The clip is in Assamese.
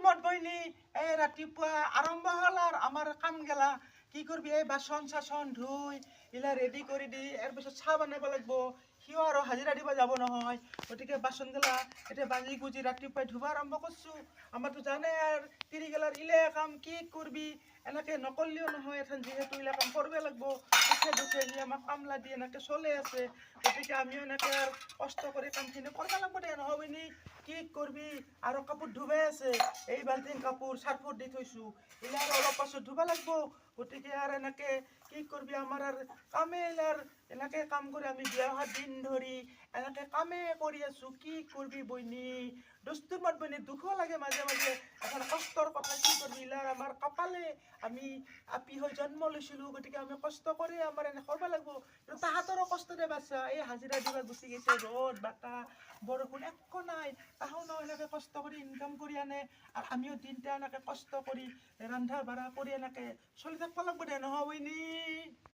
মত বইনি এই ৰাতিপুৱা আৰম্ভ হ'ল আৰু আমাৰ কাম গেলা কি কৰবি এই বাসন চাসন ধুই ইলা ৰেডি কৰে দি এৰ পিছত চাহ বানাব লাগবো সিও আৰু হাজিৰা দিব যাব নহয় গতিকে বাসন গেলা এতিয়া বাজি গুজি ৰাতিপুৱাই ধুব আৰম্ভ কৰছো আমাৰতো জানে আৰ তিৰি গেলার ইলে কাম কি করবি এনেকে নকরলেও নহয় এখন যেহেতু ইলা কাম করবে লাগবো দুখে দুখে যে আমাক কামলা দি এনেকে চলে আছে গতিকে আমিও এনেকে আর কষ্ট করে কামখিনি করবা লাগবো দে নহব নি কি করবি আর কাপড় ধুবে আছে এই বালতিন কাপড় সার্ফত দি থৈছো ইলা আর অলপ পাছত ধুবা লাগবো গতিকে আর এনেকে কি করবি আমার আর কামে আর এনেকে কাম করে আমি বিয়া হওয়ার দিন ধরি এনেকে কামে কৰি আছো কি করবি বইনি দস্তুর মত বইনি দুখও লাগে মাঝে মাঝে এখন কষ্টর কথা কি করবি ইলার আমার কপালে আমি আপি হয়ে জন্ম লৈছিলো গতিকে আমি কষ্ট করে আমার এনে করবা লাগবো কিন্তু তাহাঁতরও কষ্ট দে বাচ্চা এই হাজিরা দিবা গুচি গেছে রোদ বাতাহ বরষুণ একো নাই তাহাও এনেকে কষ্ট করে ইনকাম করে আনে আর আমিও দিনটা এনেকে কষ্ট করে রান্ধা বাঢ়া করে এনেকে চলি থাকবা লাগবো দে নহয় বইনি।